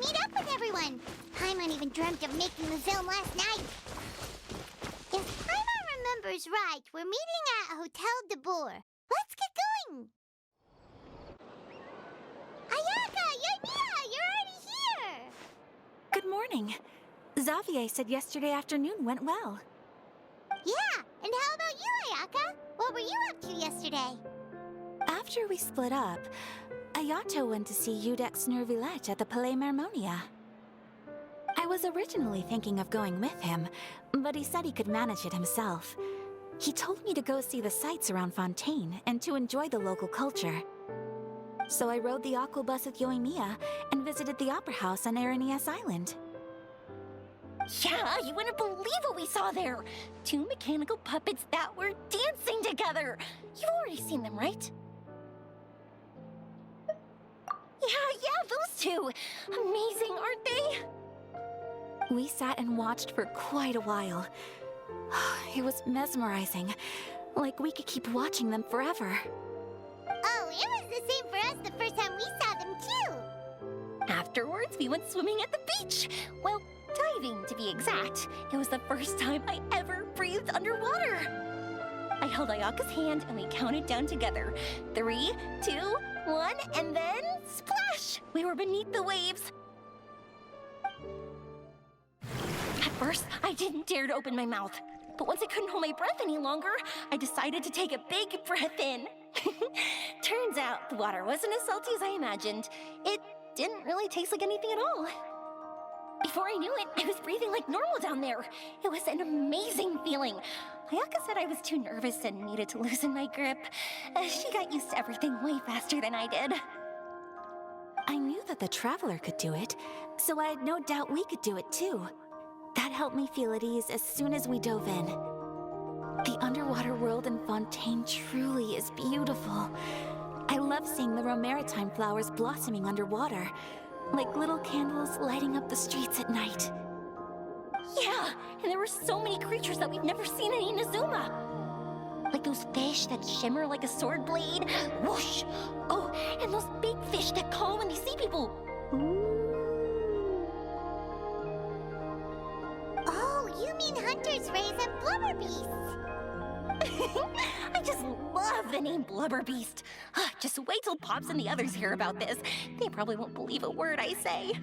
meet up with everyone. Paimon even dreamt of making the film last night. If Paimon remembers right, we're meeting at Hotel de Boer. Let's get going. Ayaka, Yoimiya, you're already here. Good morning. Xavier said yesterday afternoon went well. Yeah, and how about you, Ayaka? What were you up to yesterday? After we split up, Ayato went to see Udex Nervillette at the Palais Mermonia. I was originally thinking of going with him, but he said he could manage it himself. He told me to go see the sights around Fontaine and to enjoy the local culture. So I rode the aqua bus with Yoimiya and visited the opera house on Aranias Island. Yeah, you wouldn't believe what we saw there! 2 mechanical puppets that were dancing together! You've already seen them, right? Yeah, those two! Amazing, aren't they? We sat and watched for quite a while. It was mesmerizing, like we could keep watching them forever. Oh, it was the same for us the first time we saw them, too. Afterwards, we went swimming at the beach! Well, diving, to be exact. It was the first time I ever breathed underwater. I held Ayaka's hand and we counted down together. 3, 2, 1, and then splash! We were beneath the waves. At first, I didn't dare to open my mouth. But once I couldn't hold my breath any longer, I decided to take a big breath in. Turns out the water wasn't as salty as I imagined. It didn't really taste like anything at all. Before I knew it, I was breathing like normal down there. It was an amazing feeling. Ayaka said I was too nervous and needed to loosen my grip. She got used to everything way faster than I did. I knew that the Traveler could do it, so I had no doubt we could do it too. That helped me feel at ease as soon as we dove in. The underwater world in Fontaine truly is beautiful. I love seeing the Romaritime flowers blossoming underwater, like little candles lighting up the streets at night. Yeah, and there were so many creatures that we've never seen in Inazuma. Like those fish that shimmer like a sword blade. Whoosh! Oh, and those big fish that call when they see people. Oh, you mean Hunter's Rays and Blubber Beasts. I just love the name Blubber Beast. Just wait till Pops and the others hear about this. They probably won't believe a word I say.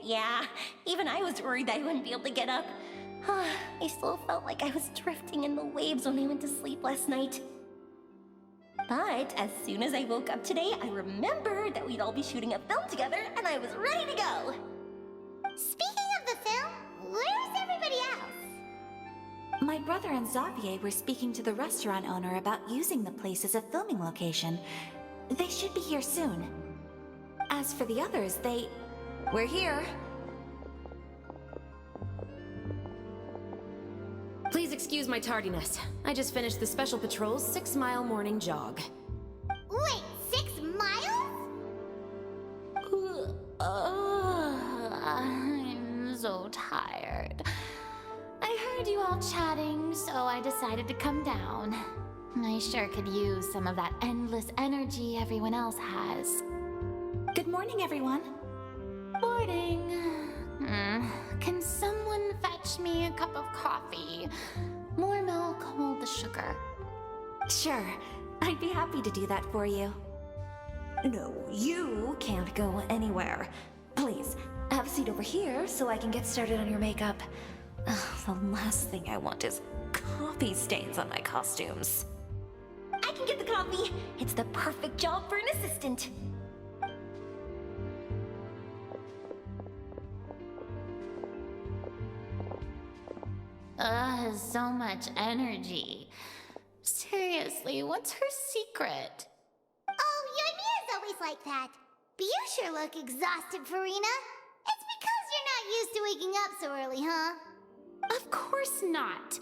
Yeah, even I was worried I wouldn't be able to get up. I still felt like I was drifting in the waves when I went to sleep last night. But as soon as I woke up today, I remembered that we'd all be shooting a film together, and I was ready to go. Speaking of the film, where's everybody else? My brother and Xavier were speaking to the restaurant owner about using the place as a filming location. They should be here soon. As for the others, We're here. Please excuse my tardiness. I just finished the Special Patrol's 6-mile morning jog. Wait, 6 miles? I'm so tired. I heard you all chatting, so I decided to come down. I sure could use some of that endless energy everyone else has. Good morning, everyone. Morning. Can someone fetch me a cup of coffee? More milk, hold the sugar. Sure, I'd be happy to do that for you. No, you can't go anywhere. Please, have a seat over here so I can get started on your makeup. The last thing I want is coffee stains on my costumes. I can get the coffee. It's the perfect job for an assistant. So much energy. Seriously, what's her secret? Oh, Yoimiya's always like that. But you sure look exhausted, Farina. It's because you're not used to waking up so early, huh? Of course not.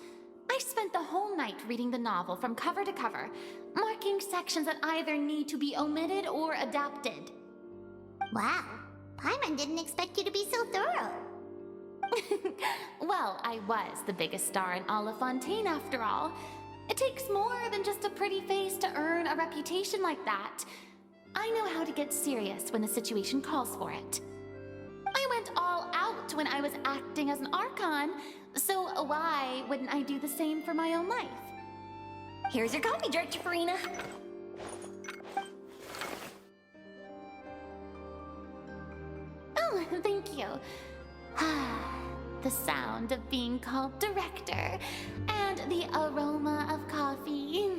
I I spent the whole night reading the novel from cover to cover, marking sections that either need to be omitted or adapted. Wow, Paimon didn't expect you to be so thorough. Well, I was the biggest star in all of Fontaine after all. It takes more than just a pretty face to earn a reputation like that. I know how to get serious when the situation calls for it. I went all out when I was acting as an Archon, so why wouldn't I do the same for my own life? Here's your coffee, Director Farina. Oh, thank you. The sound of being called director and the aroma of coffee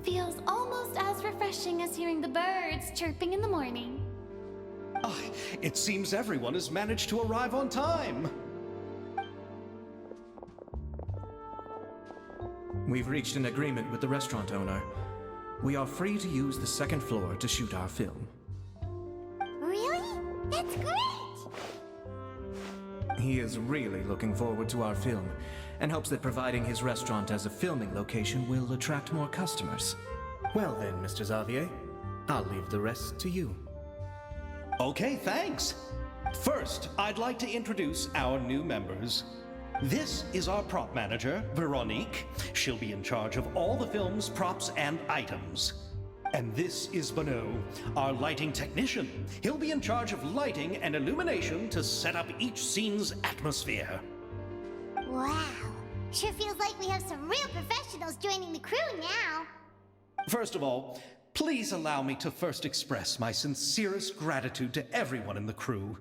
feels almost as refreshing as hearing the birds chirping in the morning. Ah, it seems everyone has managed to arrive on time. We've reached an agreement with the restaurant owner. We are free to use the second floor to shoot our film. Really? That's great! He is really looking forward to our film and hopes that providing his restaurant as a filming location will attract more customers. Well then, Mr. Xavier, I'll leave the rest to you. Okay, thanks. First, I'd like to introduce our new members. This is our prop manager, Veronique. She'll be in charge of all the film's props and items. And this is Bonneau, our lighting technician. He'll be in charge of lighting and illumination to set up each scene's atmosphere. Wow, sure feels like we have some real professionals joining the crew now. First of all, please allow me to first express my sincerest gratitude to everyone in the crew.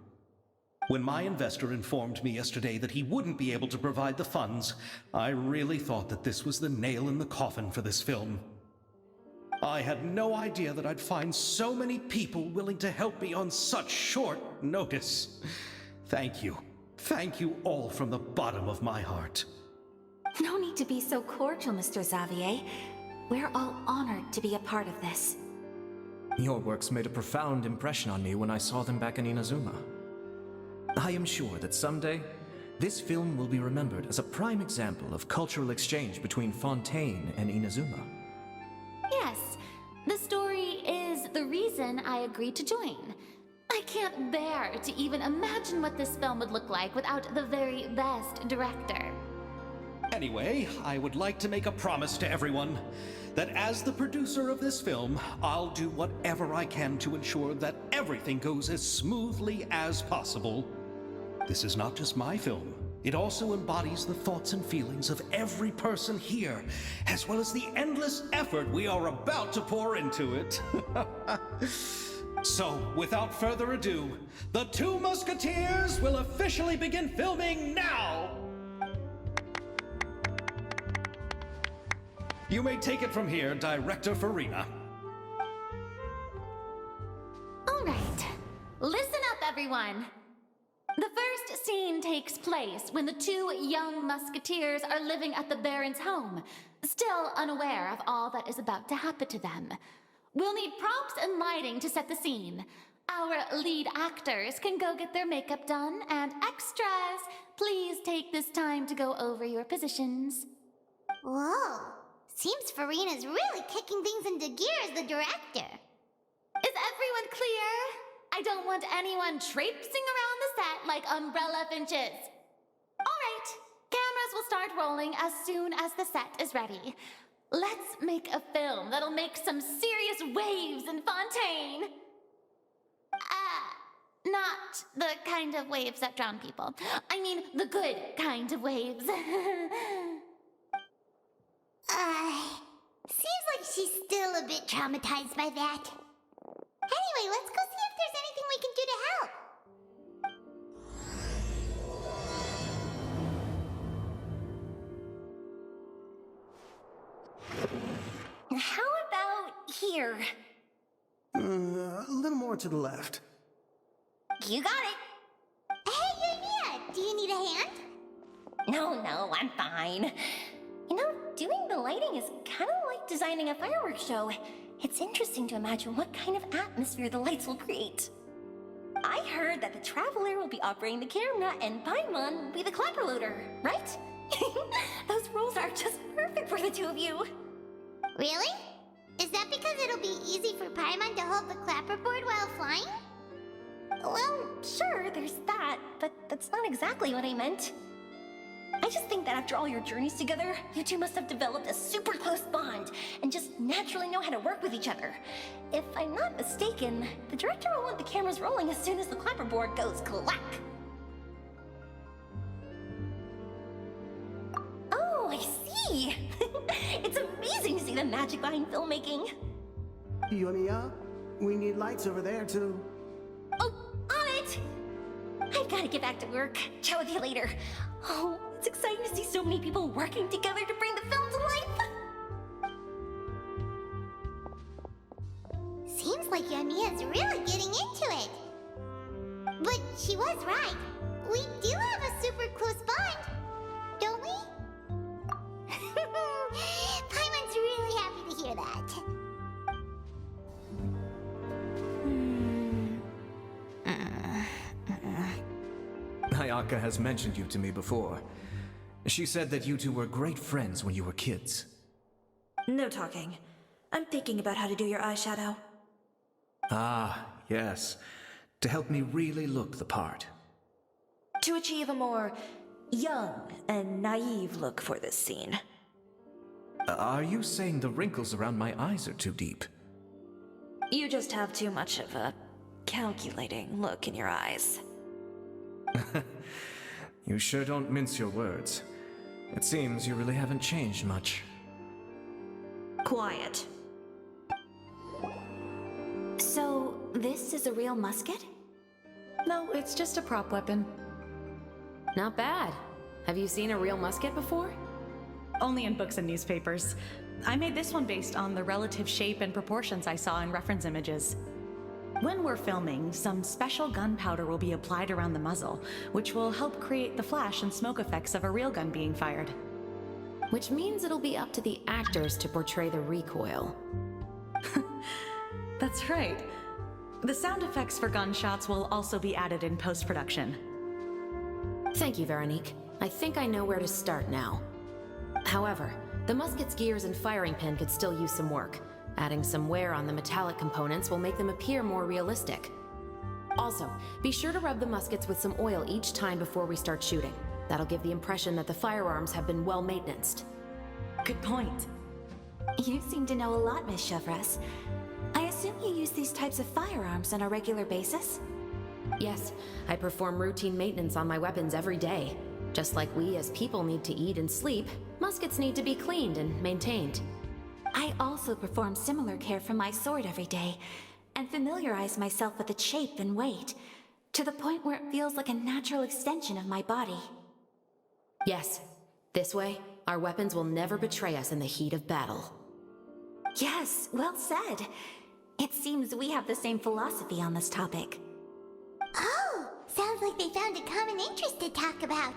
When my investor informed me yesterday that he wouldn't be able to provide the funds, I really thought that this was the nail in the coffin for this film. I had no idea that I'd find so many people willing to help me on such short notice. Thank you. Thank you all from the bottom of my heart. No need to be so cordial, Mr. Xavier. We're all honored to be a part of this. Your works made a profound impression on me when I saw them back in Inazuma. I am sure that someday, this film will be remembered as a prime example of cultural exchange between Fontaine and Inazuma. Yes, the story is the reason I agreed to join. I can't bear to even imagine what this film would look like without the very best director. Anyway, I would like to make a promise to everyone that as the producer of this film, I'll do whatever I can to ensure that everything goes as smoothly as possible. This is not just my film. It also embodies the thoughts and feelings of every person here, as well as the endless effort we are about to pour into it. So, without further ado, the Two Musketeers will officially begin filming now! You may take it from here, Director Farina. All right, listen up, everyone. The first scene takes place when the two young musketeers are living at the Baron's home, still unaware of all that is about to happen to them. We'll need props and lighting to set the scene. Our lead actors can go get their makeup done, and extras, please take this time to go over your positions. Whoa, seems Farina's really kicking things into gear as the director. Is everyone clear? I don't want anyone traipsing around the set like umbrella finches. All right, cameras will start rolling as soon as the set is ready. Let's make a film that'll make some serious waves in Fontaine. Not the kind of waves that drown people. I mean, the good kind of waves. Seems like she's still a bit traumatized by that. Anyway, let's go see if there's anything we can do to help. How about here? A little more to the left. You got it. Hey, Yurnia, do you need a hand? No, I'm fine. You know, doing the lighting is kind of like designing a fireworks show. It's interesting to imagine what kind of atmosphere the lights will create. I heard that the Traveler will be operating the camera and Paimon will be the clapper loader, right? Those roles are just perfect for the two of you. Really? Is that because it'll be easy for Paimon to hold the clapperboard while flying? Well, sure, there's that, but that's not exactly what I meant. I just think that after all your journeys together, you two must have developed a super close bond and just naturally know how to work with each other. If I'm not mistaken, the director will want the cameras rolling as soon as the clapperboard goes clack. Oh, I see! It's amazing to see the magic behind filmmaking. Yoimiya, we need lights over there too. Oh, on it! I've got to get back to work. Chat with you later. Oh, it's exciting to see so many people working together to bring the film to life. Seems like Yoimiya's really getting into it. But she was right. We do have a super close bond, don't we? Paimon's really happy to hear that. Ayaka has mentioned you to me before. She said that you two were great friends when you were kids. No talking. I'm thinking about how to do your eyeshadow. Ah, yes. To help me really look the part. To achieve a more young and naive look for this scene. Are you saying the wrinkles around my eyes are too deep? You just have too much of a calculating look in your eyes. You sure don't mince your words. It seems you really haven't changed much. Quiet. So, this is a real musket? No, it's just a prop weapon. Not bad. Have you seen a real musket before? Only in books and newspapers. I made this one based on the relative shape and proportions I saw in reference images. When we're filming, some special gunpowder will be applied around the muzzle, which will help create the flash and smoke effects of a real gun being fired. Which means it'll be up to the actors to portray the recoil. That's right. The sound effects for gunshots will also be added in post-production. Thank you, Veronique. I think I know where to start now. However, the musket's gears and firing pin could still use some work. Adding some wear on the metallic components will make them appear more realistic. Also, be sure to rub the muskets with some oil each time before we start shooting. That'll give the impression that the firearms have been well maintained. Good point. You seem to know a lot, Miss Chevres. I assume you use these types of firearms on a regular basis? Yes, I perform routine maintenance on my weapons every day. Just like we as people need to eat and sleep, muskets need to be cleaned and maintained. I also perform similar care for my sword every day, and familiarize myself with its shape and weight, to the point where it feels like a natural extension of my body. Yes, this way, our weapons will never betray us in the heat of battle. Yes, well said. It seems we have the same philosophy on this topic. Oh, sounds like they found a common interest to talk about.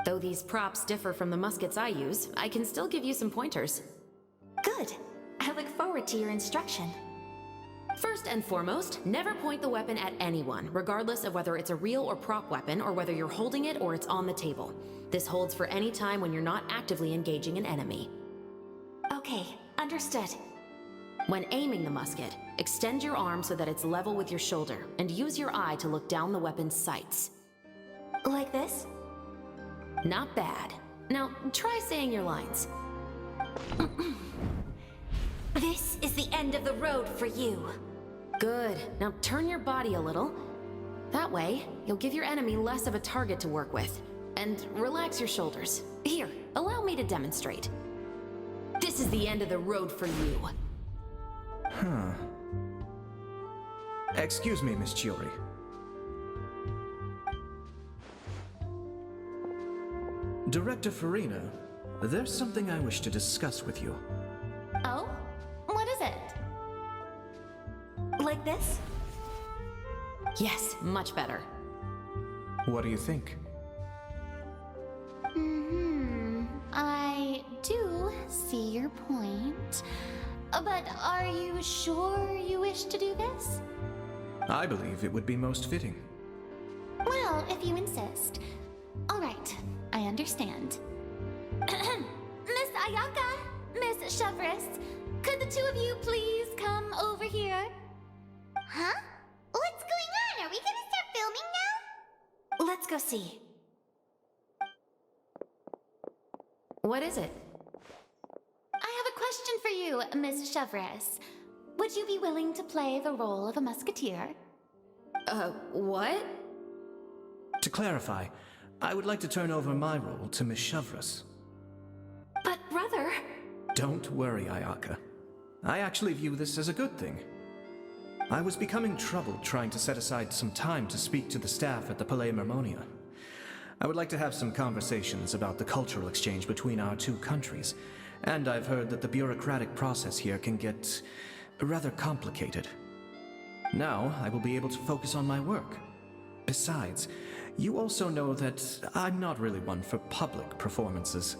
Though these props differ from the muskets I use, I can still give you some pointers. Good. I look forward to your instruction. First and foremost, never point the weapon at anyone, regardless of whether it's a real or prop weapon, or whether you're holding it or it's on the table. This holds for any time when you're not actively engaging an enemy. Okay, understood. When aiming the musket, extend your arm so that it's level with your shoulder, and use your eye to look down the weapon's sights. Like this? Not bad. Now, try saying your lines. This is the end of the road for you. Good. Now turn your body a little. That way, you'll give your enemy less of a target to work with. And relax your shoulders. Here, allow me to demonstrate. This is the end of the road for you. Huh. Excuse me, Miss Chiori. Director Farina, there's something I wish to discuss with you. Oh? What is it? Like this? Yes, much better. What do you think? I do see your point. But are you sure you wish to do this? I believe it would be most fitting. Well, if you insist. All right. I understand. Miss Ayaka, Miss Chevres, could the two of you please come over here? Huh? What's going on? Are we gonna start filming now? Let's go see. What is it? I have a question for you, Miss Chevres. Would you be willing to play the role of a musketeer? What? To clarify, I would like to turn over my role to Miss Chevres. But brother... Don't worry, Ayaka. I actually view this as a good thing. I was becoming troubled trying to set aside some time to speak to the staff at the Palais Mermonia. I would like to have some conversations about the cultural exchange between our two countries, and I've heard that the bureaucratic process here can get rather complicated. Now, I will be able to focus on my work. Besides, you also know that I'm not really one for public performances.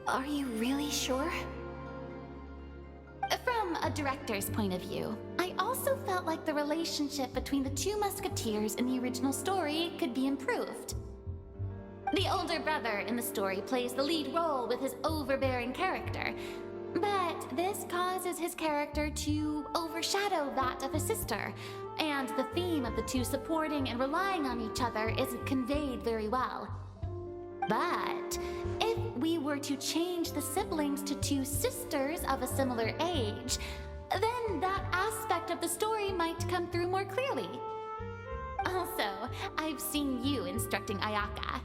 Are you really sure? From a director's point of view, I also felt like the relationship between the two musketeers in the original story could be improved. The older brother in the story plays the lead role with his overbearing character, but this causes his character to overshadow that of his sister, and the theme of the two supporting and relying on each other isn't conveyed very well. But if we were to change the siblings to two sisters of a similar age, then that aspect of the story might come through more clearly. Also, I've seen you instructing Ayaka.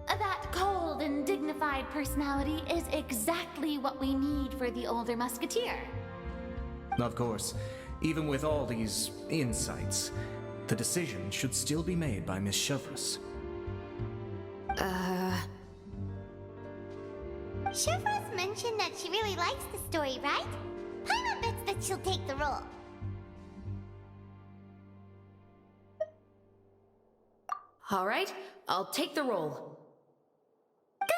That cold and dignified personality is exactly what we need for the older musketeer. Of course, even with all these insights, the decision should still be made by Miss Chevres. Chevres mentioned that she really likes the story, right? Paimon bets that she'll take the role. All right, I'll take the role.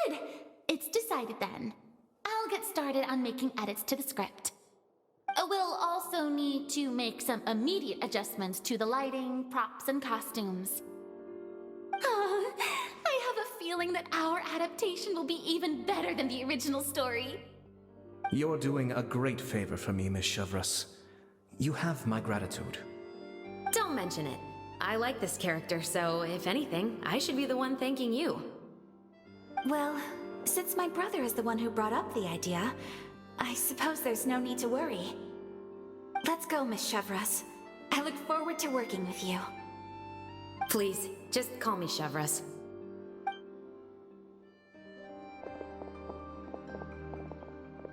Good! It's decided then. I'll get started on making edits to the script. We'll also need to make some immediate adjustments to the lighting, props, and costumes. Oh, I have a feeling that our adaptation will be even better than the original story. You're doing a great favor for me, Miss Chevres. You have my gratitude. Don't mention it. I like this character, so if anything, I should be the one thanking you. Well, since my brother is the one who brought up the idea, I suppose there's no need to worry. Let's go, Miss Chevres. I look forward to working with you. Please, just call me Chevres.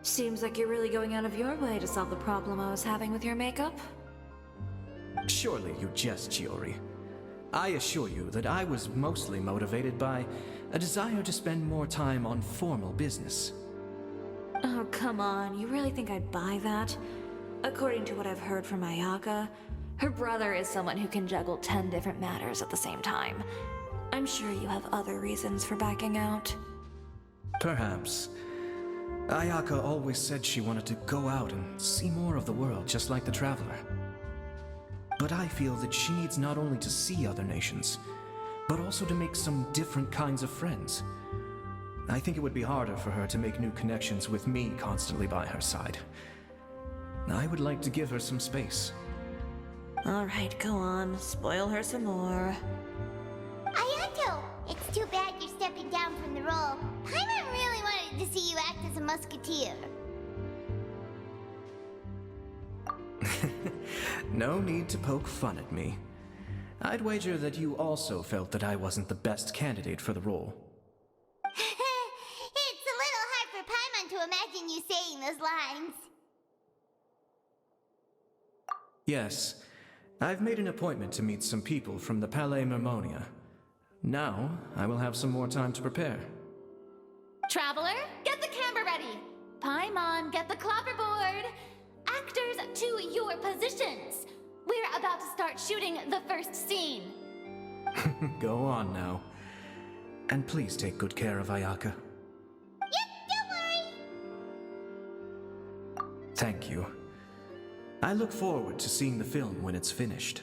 Seems like you're really going out of your way to solve the problem I was having with your makeup. Surely you jest, Chiori. I assure you that I was mostly motivated by a desire to spend more time on formal business. Oh, come on. You really think I'd buy that? According to what I've heard from Ayaka, her brother is someone who can juggle 10 different matters at the same time. I'm sure you have other reasons for backing out. Perhaps. Ayaka always said she wanted to go out and see more of the world, just like the Traveler. But I feel that she needs not only to see other nations, but also to make some different kinds of friends. I think it would be harder for her to make new connections with me constantly by her side. I would like to give her some space. All right, go on. Spoil her some more. Ayato! It's too bad you're stepping down from the role. Paimon really wanted to see you act as a musketeer. No need to poke fun at me. I'd wager that you also felt that I wasn't the best candidate for the role. It's a little hard for Paimon to imagine you saying those lines. Yes, I've made an appointment to meet some people from the Palais Mermonia. Now, I will have some more time to prepare. Traveler, get the camera ready. Paimon, get the clapperboard. Actors, to your positions. We're about to start shooting the first scene. Go on now. And please take good care of Ayaka. Yep, don't worry. Thank you. I look forward to seeing the film when it's finished.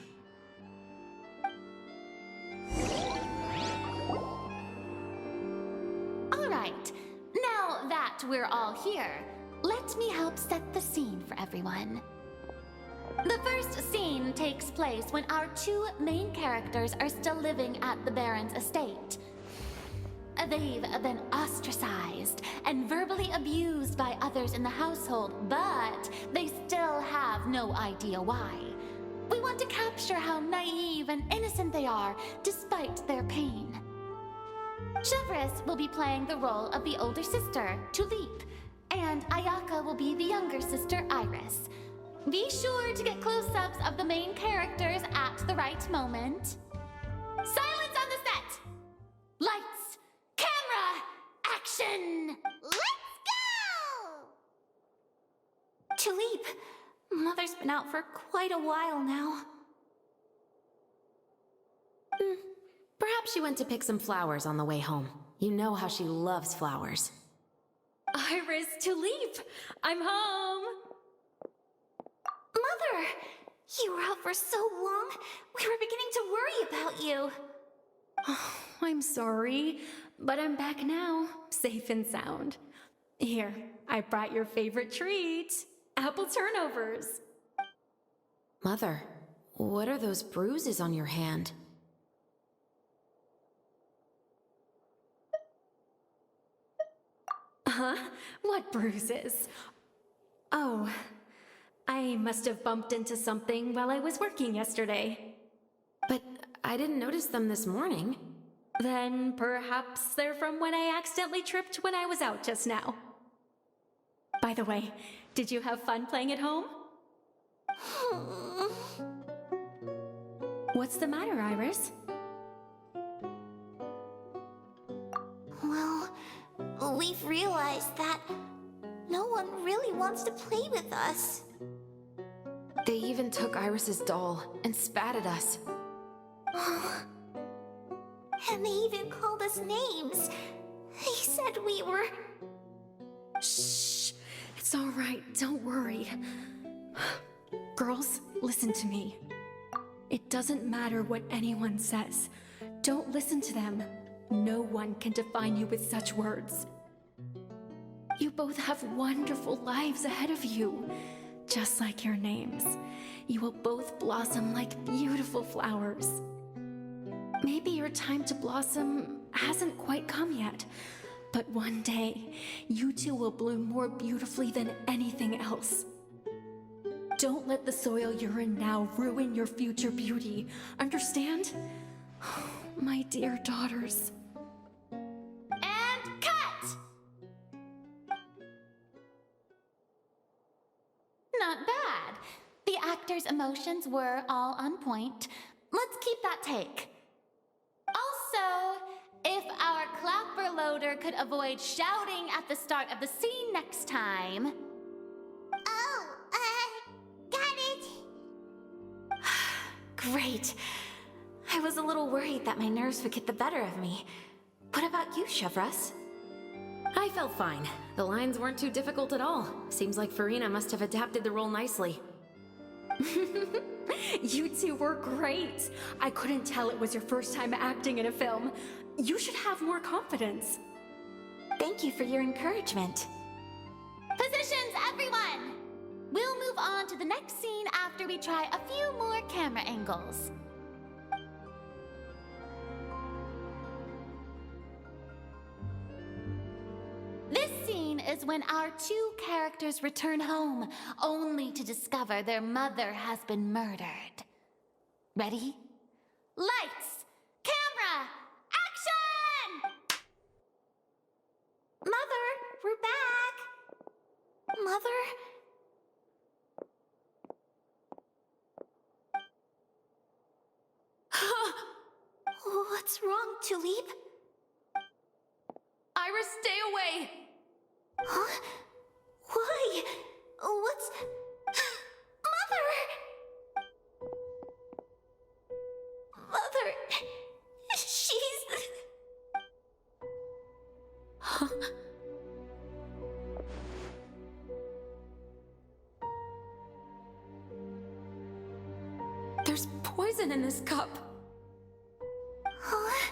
all here, let me help set the scene for everyone. The first scene takes place when our two main characters are still living at the Baron's estate. They've been ostracized and verbally abused by others in the household, but they still have no idea why. We want to capture how naive and innocent they are despite their pain. Chevres will be playing the role of the older sister, Tulip, and Ayaka will be the younger sister, Iris. Be sure to get close-ups of the main characters at the right moment. Silence on the set! Lights, camera, action! Let's go! Tulip, Mother's been out for quite a while now. Perhaps she went to pick some flowers on the way home. You know how she loves flowers. Iris, Tulip, I'm home. Mother! You were out for so long, we were beginning to worry about you. I'm sorry, but I'm back now, safe and sound. Here, I brought your favorite treat, apple turnovers. Mother, what are those bruises on your hand? Huh? What bruises? Oh, I must have bumped into something while I was working yesterday. But I didn't notice them this morning. Then perhaps they're from when I accidentally tripped when I was out just now. By the way, did you have fun playing at home? What's the matter, Iris? Well, we've realized that no one really wants to play with us. They even took Iris's doll and spat at us. And they even called us names. They said we were... Shh! It's all right, don't worry. Girls, listen to me. It doesn't matter what anyone says. Don't listen to them. No one can define you with such words. You both have wonderful lives ahead of you. Just like your names. You will both blossom like beautiful flowers. Maybe your time to blossom hasn't quite come yet, but one day, you two will bloom more beautifully than anything else. Don't let the soil you're in now ruin your future beauty. Understand? My dear daughters. And cut! Not bad. The actors' emotions were all on point. Let's keep that take. Also, if our clapper loader could avoid shouting at the start of the scene next time. Oh, got it. Great. I was a little worried that my nerves would get the better of me. What about you, Chevres? I felt fine. The lines weren't too difficult at all. Seems like Farina must have adapted the role nicely. You two were great. I couldn't tell it was your first time acting in a film. You should have more confidence. Thank you for your encouragement. Positions, everyone! We'll move on to the next scene after we try a few more camera angles. This scene is when our two characters return home, only to discover their mother has been murdered. Ready? Lights! Camera! Action! Mother, we're back! Mother? What's wrong, Tulip? Iris, stay away! Huh? Why? What's... Mother! Mother... She's... There's poison in this cup. Huh?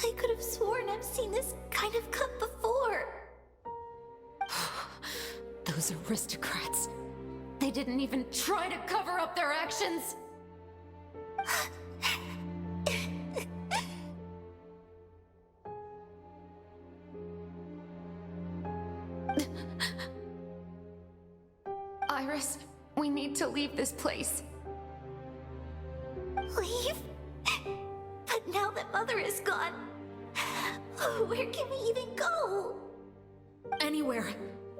I could have sworn I've seen this kind of cup before. Those aristocrats. They didn't even try to cover up their actions! Iris, we need to leave this place. Leave? But now that Mother is gone, where can we even go? Anywhere.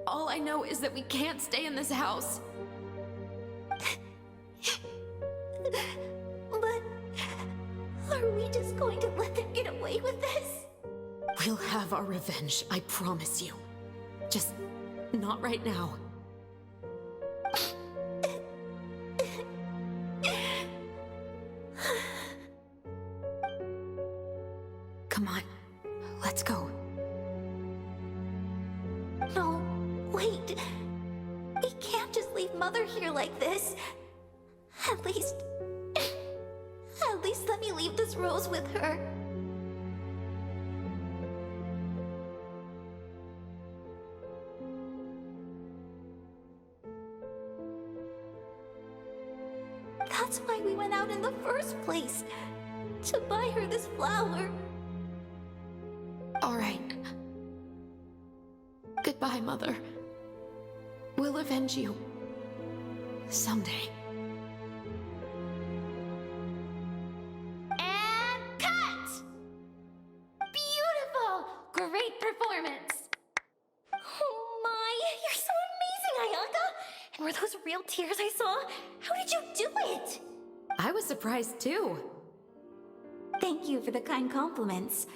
All I know is that we can't stay in this house. But are we just going to let them get away with this? We'll have our revenge, I promise you. Just not right now. Come on, let's go. No, wait. We can't just leave Mother here like this. At least let me leave this rose with her. That's why we went out in the first place. To buy her this flower. All right. Goodbye, Mother. We'll avenge you. Someday. And cut! Beautiful! Great performance! Oh my, you're so amazing, Ayaka! And were those real tears I saw? How did you do it? I was surprised too. Thank you for the kind compliments.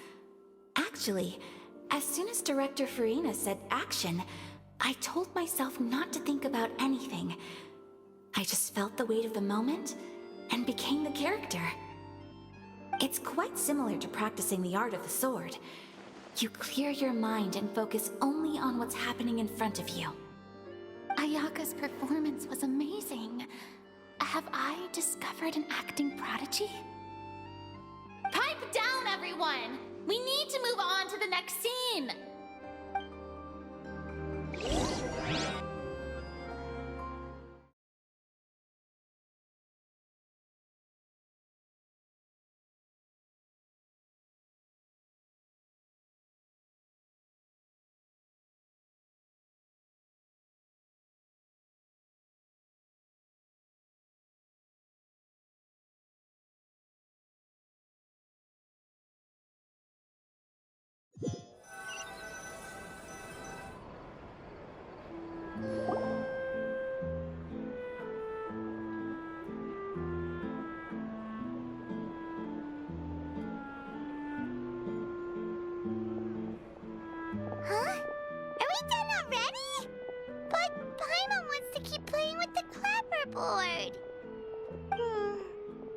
Actually, as soon as Director Farina said action, I told myself not to think about anything. I just felt the weight of the moment and became the character. It's quite similar to practicing the art of the sword. You clear your mind and focus only on what's happening in front of you. Ayaka's performance was amazing. Have I discovered an acting prodigy? Pipe down, everyone! We need to move on to the next scene! Huh? Are we done already? But Paimon wants to keep playing with the clapperboard.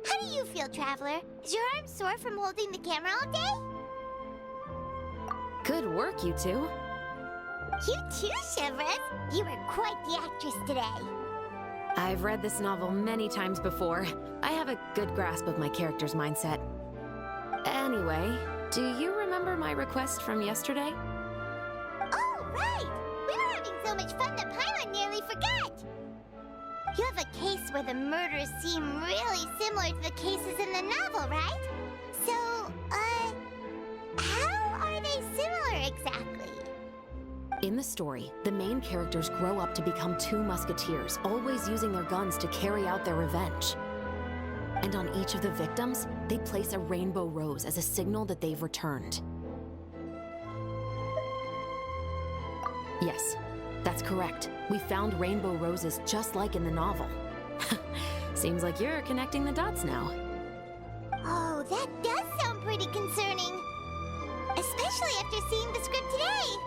How do you feel, Traveler? Is your arm sore from holding the camera all day? Good work, you two. You too, Shivers. You were quite the actress today. I've read this novel many times before. I have a good grasp of my character's mindset. Anyway, do you remember my request from yesterday? Oh, right! We were having so much fun that Paimon nearly forgot! You have a case where the murders seem really similar to the cases in the novel, right? So, how are they similar exactly? In the story, the main characters grow up to become two musketeers, always using their guns to carry out their revenge. And on each of the victims, they place a rainbow rose as a signal that they've returned. Yes, that's correct. We found rainbow roses just like in the novel. Seems like you're connecting the dots now. Oh, that does sound pretty concerning. Especially after seeing the script today.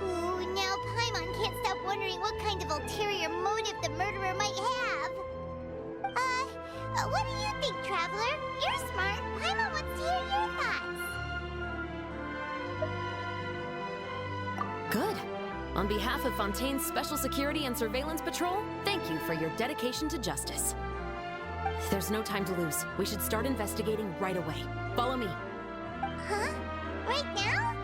Ooh, now Paimon can't stop wondering what kind of ulterior motive the murderer might have. What do you think, Traveler? You're smart. Paimon wants to hear your thoughts. Good. On behalf of Fontaine's Special Security and Surveillance Patrol, thank you for your dedication to justice. There's no time to lose. We should start investigating right away. Follow me. Huh? Right now?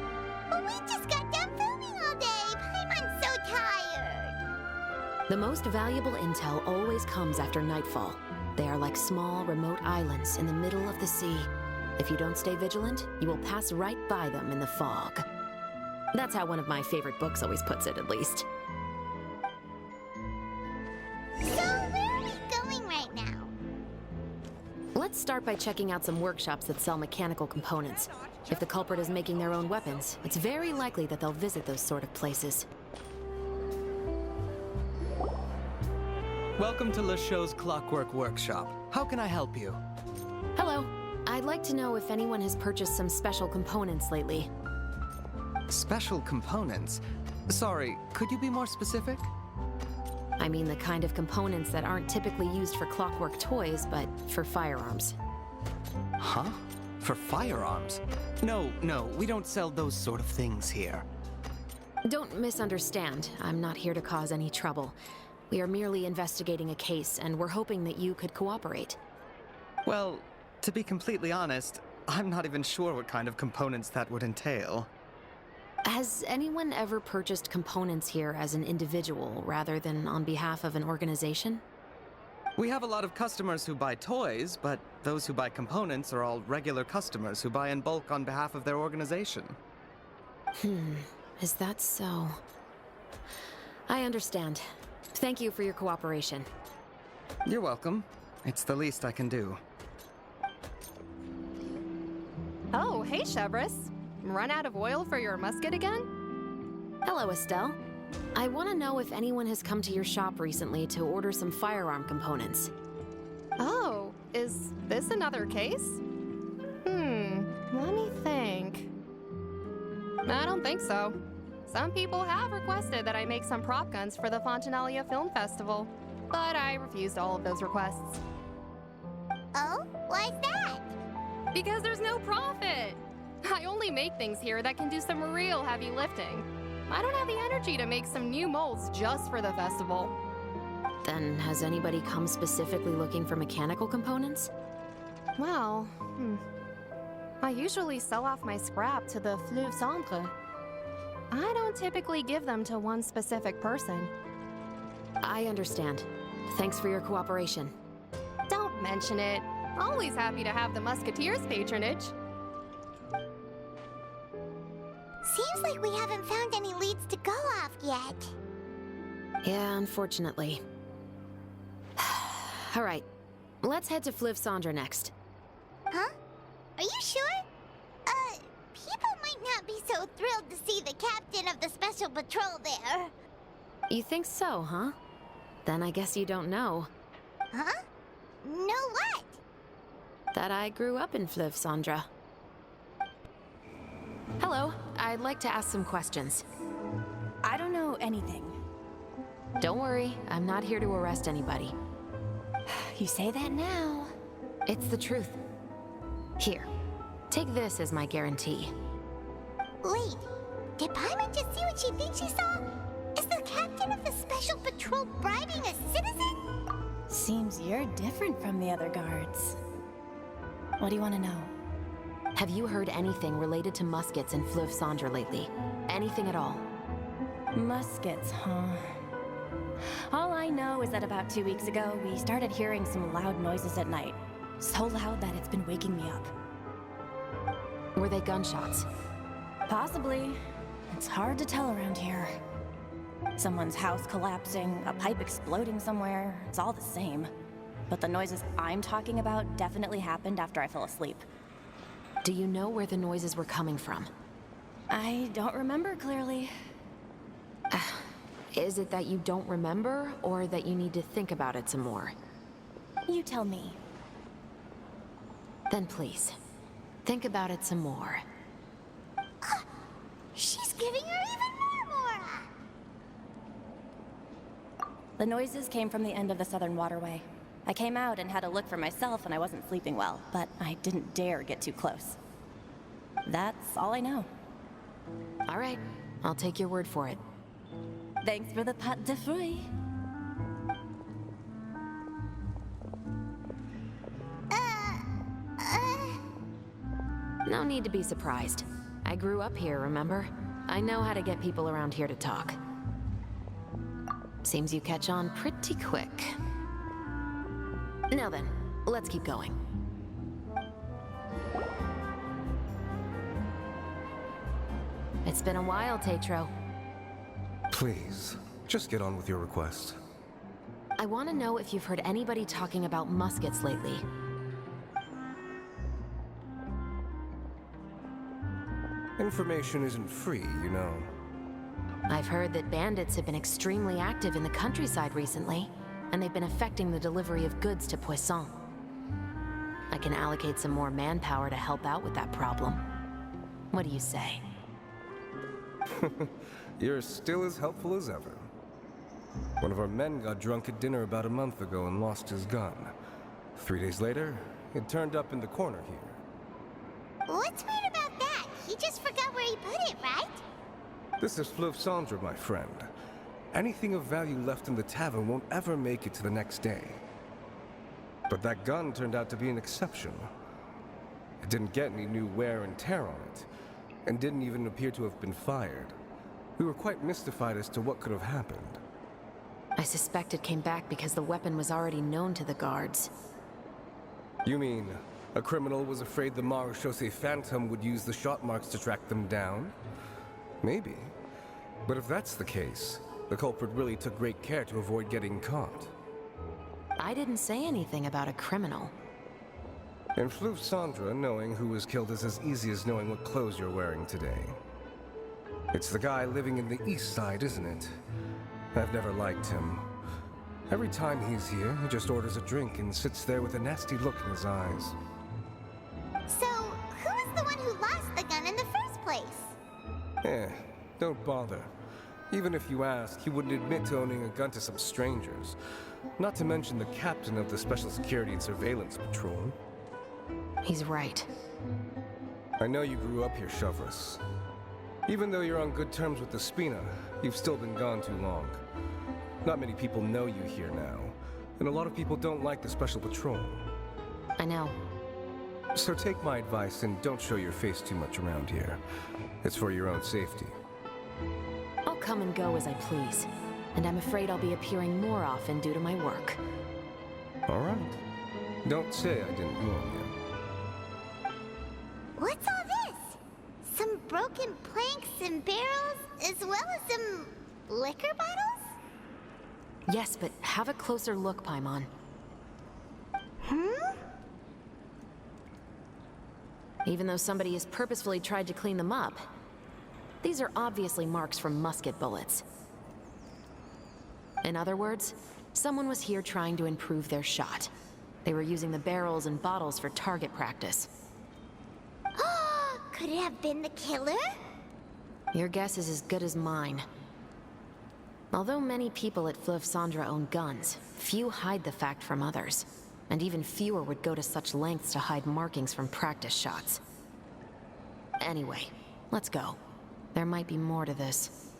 But we just got done filming all day. Paimon's so tired. The most valuable intel always comes after nightfall. They are like small, remote islands in the middle of the sea. If you don't stay vigilant, you will pass right by them in the fog. That's how one of my favorite books always puts it, at least. So, where are we going right now? Let's start by checking out some workshops that sell mechanical components. If the culprit is making their own weapons, it's very likely that they'll visit those sort of places. Welcome to LeChaux's Clockwork Workshop. How can I help you? Hello. I'd like to know if anyone has purchased some special components lately. Special components? Sorry, could you be more specific? I mean the kind of components that aren't typically used for clockwork toys, but for firearms. Huh? For firearms? No, we don't sell those sort of things here. Don't misunderstand. I'm not here to cause any trouble. We are merely investigating a case, and we're hoping that you could cooperate. Well, to be completely honest, I'm not even sure what kind of components that would entail. Has anyone ever purchased components here as an individual rather than on behalf of an organization? We have a lot of customers who buy toys, but those who buy components are all regular customers who buy in bulk on behalf of their organization. Is that so? I understand. Thank you for your cooperation. You're welcome. It's the least I can do. Oh, hey, Chevris. Run out of oil for your musket again? Hello, Estelle. I want to know if anyone has come to your shop recently to order some firearm components. Oh, is this another case? Let me think. I don't think so. Some people have requested that I make some prop guns for the Fontanalia Film Festival, but I refused all of those requests. Oh, why's that? Because there's no profit! I only make things here that can do some real heavy lifting. I don't have the energy to make some new molds just for the festival. Then has anybody come specifically looking for mechanical components? Well, I usually sell off my scrap to the Fleuve Centre. I don't typically give them to one specific person. I understand. Thanks for your cooperation. Don't mention it. Always happy to have the Musketeers' patronage. Seems like we haven't found any leads to go off yet. Yeah, unfortunately. All right, let's head to Fleuve Centre next. Huh? Are you sure? People might not be so thrilled to see the captain of the Special Patrol there. You think so, huh? Then I guess you don't know. Huh? Know what? That I grew up in Fleuve Centre. Hello, I'd like to ask some questions. I don't know anything. Don't worry, I'm not here to arrest anybody. You say that now. It's the truth. Here, take this as my guarantee. Wait, did Paimon just see what she thinks she saw? Is the captain of the Special Patrol bribing a citizen? Seems you're different from the other guards. What do you want to know? Have you heard anything related to muskets in Fleuve Centre lately? Anything at all? Muskets, huh? All I know is that about 2 weeks ago, we started hearing some loud noises at night. So loud that it's been waking me up. Were they gunshots? Possibly. It's hard to tell around here. Someone's house collapsing, a pipe exploding somewhere, it's all the same. But the noises I'm talking about definitely happened after I fell asleep. Do you know where the noises were coming from? I don't remember clearly. Is it that you don't remember, or that you need to think about it some more? You tell me. Then please, think about it some more. She's giving her even more aura! The noises came from the end of the Southern Waterway. I came out and had a look for myself and I wasn't sleeping well, but I didn't dare get too close. That's all I know. All right, I'll take your word for it. Thanks for the pâte de fruits. No need to be surprised. I grew up here, remember? I know how to get people around here to talk. Seems you catch on pretty quick. Now then, let's keep going. It's been a while, Tetro. Please, just get on with your request. I want to know if you've heard anybody talking about muskets lately. Information isn't free, you know. I've heard that bandits have been extremely active in the countryside recently, and they've been affecting the delivery of goods to Poisson. I can allocate some more manpower to help out with that problem. What do you say? You're still as helpful as ever. One of our men got drunk at dinner about a month ago and lost his gun. 3 days later, it turned up in the corner here. What's weird about that? He just forgot where he put it, right? This is Fleuve Cendre, my friend. Anything of value left in the tavern won't ever make it to the next day. But that gun turned out to be an exception. It didn't get any new wear and tear on it, and didn't even appear to have been fired. We were quite mystified as to what could have happened. I suspect it came back because the weapon was already known to the guards. You mean, a criminal was afraid the Marechaussee Phantom would use the shot marks to track them down? Maybe. But if that's the case, the culprit really took great care to avoid getting caught. I didn't say anything about a criminal. In Fleuve Cendre, knowing who was killed is as easy as knowing what clothes you're wearing today. It's the guy living in the east side, isn't it? I've never liked him. Every time he's here, he just orders a drink and sits there with a nasty look in his eyes. So, who was the one who lost the gun in the first place? Don't bother. Even if you ask, he wouldn't admit to owning a gun to some strangers. Not to mention the captain of the Special Security and Surveillance Patrol. He's right. I know you grew up here, Chevreuse. Even though you're on good terms with the Spina, you've still been gone too long. Not many people know you here now, and a lot of people don't like the Special Patrol. I know. So take my advice and don't show your face too much around here. It's for your own safety. I'll come and go as I please, and I'm afraid I'll be appearing more often due to my work. All right. Don't say I didn't warn you. What's all this? Some broken planks and barrels, as well as some liquor bottles? Yes, but have a closer look, Paimon. Even though somebody has purposefully tried to clean them up, these are obviously marks from musket bullets. In other words, someone was here trying to improve their shot. They were using the barrels and bottles for target practice. Could it have been the killer? Your guess is as good as mine. Although many people at Fleuve Cendre own guns, few hide the fact from others. And even fewer would go to such lengths to hide markings from practice shots. Anyway, let's go. There might be more to this.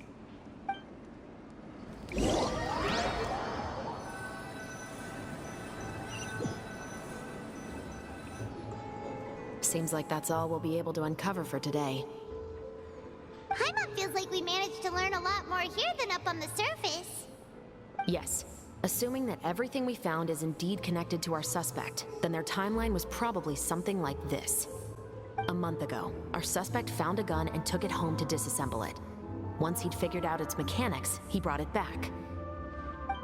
Seems like that's all we'll be able to uncover for today. Paimon feels like we managed to learn a lot more here than up on the surface. Yes. Assuming that everything we found is indeed connected to our suspect, then their timeline was probably something like this. A month ago, our suspect found a gun and took it home to disassemble it. Once he'd figured out its mechanics, he brought it back.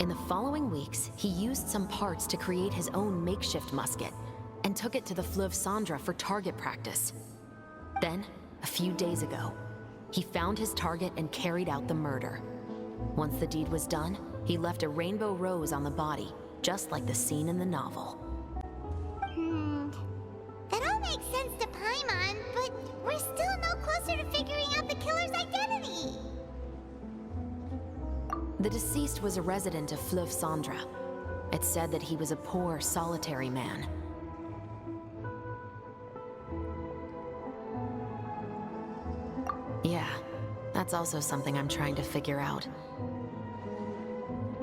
In the following weeks, he used some parts to create his own makeshift musket, and took it to the Fleuve Cendre for target practice. Then, a few days ago, he found his target and carried out the murder. Once the deed was done, he left a rainbow rose on the body, just like the scene in the novel. That all makes sense to Paimon, but we're still no closer to figuring out the killer's identity. The deceased was a resident of Fleuve Cendre. It's said that he was a poor, solitary man. Yeah, that's also something I'm trying to figure out.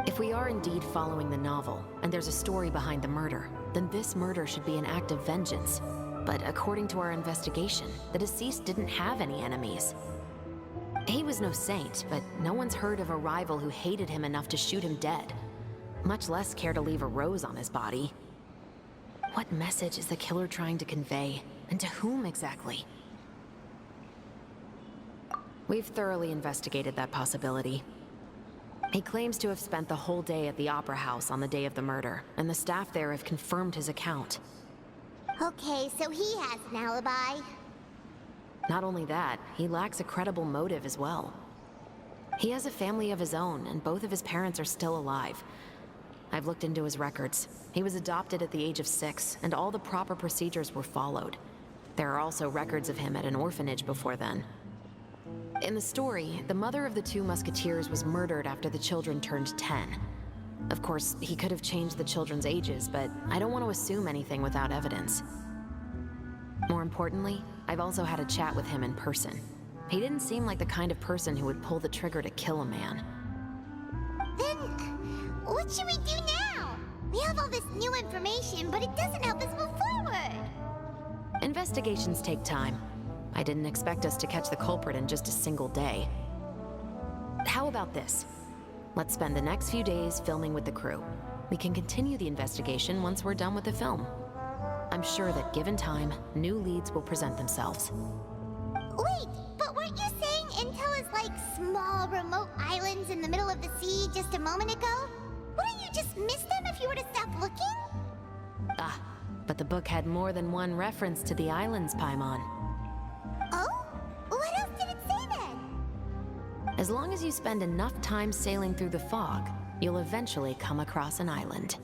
If we are indeed following the novel, and there's a story behind the murder, then this murder should be an act of vengeance. But according to our investigation, the deceased didn't have any enemies. He was no saint, but no one's heard of a rival who hated him enough to shoot him dead. Much less care to leave a rose on his body. What message is the killer trying to convey? And to whom exactly? We've thoroughly investigated that possibility. He claims to have spent the whole day at the Opera House on the day of the murder, and the staff there have confirmed his account. Okay, so he has an alibi. Not only that, he lacks a credible motive as well. He has a family of his own, and both of his parents are still alive. I've looked into his records. He was adopted at the age of 6, and all the proper procedures were followed. There are also records of him at an orphanage before then. In the story, the mother of the 2 musketeers was murdered after the children turned 10. Of course, he could have changed the children's ages, but I don't want to assume anything without evidence. More importantly, I've also had a chat with him in person. He didn't seem like the kind of person who would pull the trigger to kill a man. Then, what should we do now? We have all this new information, but it doesn't help us move forward. Investigations take time. I didn't expect us to catch the culprit in just a single day. How about this? Let's spend the next few days filming with the crew. We can continue the investigation once we're done with the film. I'm sure that given time, new leads will present themselves. Wait, but weren't you saying Intel is like small, remote islands in the middle of the sea just a moment ago? Wouldn't you just miss them if you were to stop looking? Ah, but the book had more than one reference to the islands, Paimon. Oh? What else did it say then? As long as you spend enough time sailing through the fog, you'll eventually come across an island.